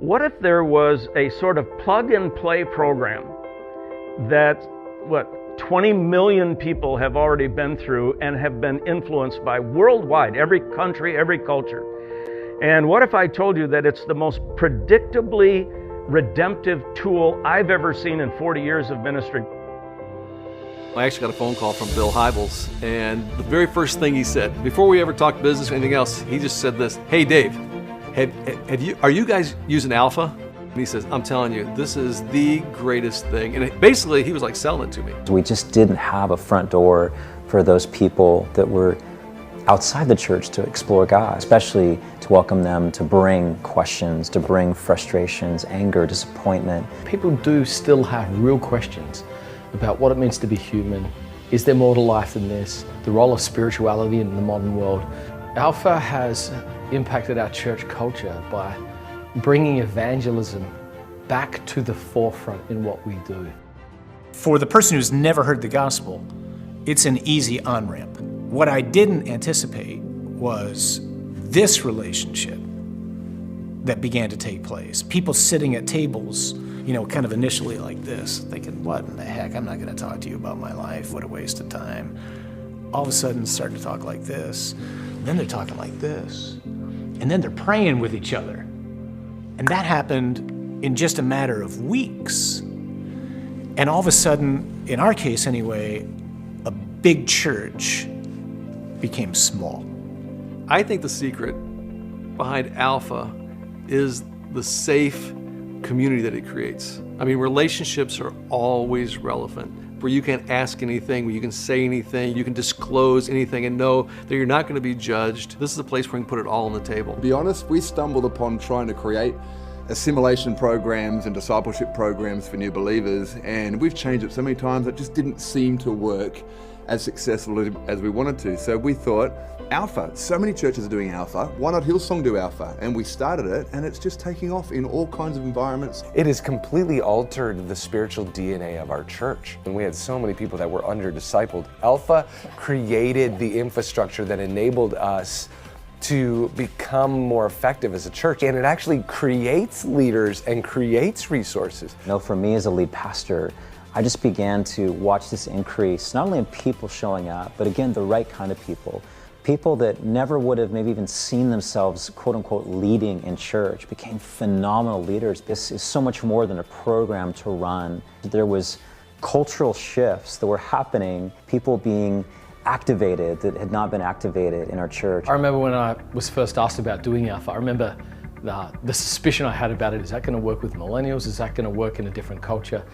What if there was a sort of plug-and-play program that, 20 million people have already been through and have been influenced by worldwide, every country, every culture. And what if I told you that it's the most predictably redemptive tool I've ever seen in 40 years of ministry? I actually got a phone call from Bill Hybels, and the very first thing he said, before we ever talked business or anything else, he just said this: "Hey Dave, are you guys using Alpha?" And he says, "I'm telling you, this is the greatest thing." And basically, he was like selling it to me. We just didn't have a front door for those people that were outside the church to explore God, especially to welcome them, to bring questions, to bring frustrations, anger, disappointment. People do still have real questions about what it means to be human. Is there more to life than this? The role of spirituality in the modern world. Alpha has impacted our church culture by bringing evangelism back to the forefront in what we do. For the person who's never heard the gospel, it's an easy on-ramp. What I didn't anticipate was this relationship that began to take place. People sitting at tables, kind of initially like this, thinking, what in the heck, I'm not gonna talk to you about my life, what a waste of time. All of a sudden starting to talk like this, and then they're talking like this, and then they're praying with each other. And that happened in just a matter of weeks. And all of a sudden, in our case anyway, a big church became small. I think the secret behind Alpha is the safe community that it creates. I mean, relationships are always relevant, where you can ask anything, where you can say anything, you can disclose anything and know that you're not going to be judged. This is a place where you can put it all on the table. To be honest, we stumbled upon trying to create assimilation programs and discipleship programs for new believers, and we've changed it so many times it just didn't seem to work as successful as we wanted to. So we thought, Alpha, so many churches are doing Alpha, why not Hillsong do Alpha? And we started it, and it's just taking off in all kinds of environments. It has completely altered the spiritual DNA of our church. And we had so many people that were under-discipled. Alpha created the infrastructure that enabled us to become more effective as a church. And it actually creates leaders and creates resources. For me as a lead pastor, I just began to watch this increase, not only in people showing up, but again, the right kind of people. People that never would have maybe even seen themselves, quote unquote, leading in church, became phenomenal leaders. This is so much more than a program to run. There was cultural shifts that were happening, people being activated that had not been activated in our church. I remember when I was first asked about doing Alpha, I remember the suspicion I had about it. Is that going to work with millennials? Is that going to work in a different culture?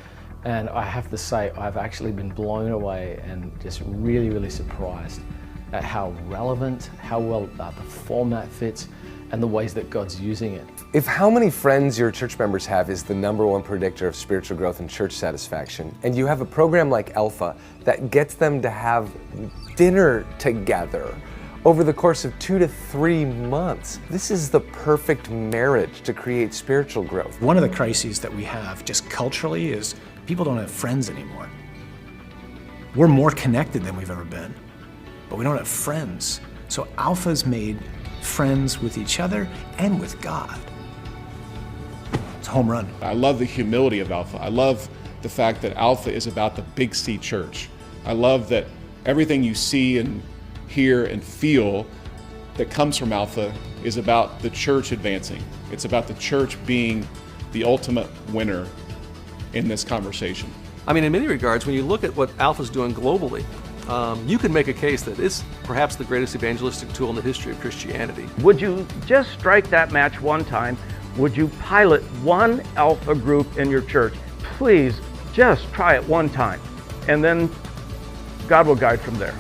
And I have to say, I've actually been blown away and just really, really surprised at how relevant, how well the format fits, and the ways that God's using it. If how many friends your church members have is the #1 predictor of spiritual growth and church satisfaction, and you have a program like Alpha that gets them to have dinner together over the course of 2 to 3 months, this is the perfect marriage to create spiritual growth. One of the crises that we have just culturally is people don't have friends anymore. We're more connected than we've ever been, but we don't have friends. So Alpha's made friends with each other and with God. It's a home run. I love the humility of Alpha. I love the fact that Alpha is about the Big C church. I love that everything you see and hear and feel that comes from Alpha is about the church advancing. It's about the church being the ultimate winner in this conversation. I mean, in many regards, when you look at what Alpha's doing globally, you can make a case that it's perhaps the greatest evangelistic tool in the history of Christianity. Would you just strike that match one time? Would you pilot one Alpha group in your church? Please just try it one time, and then God will guide from there.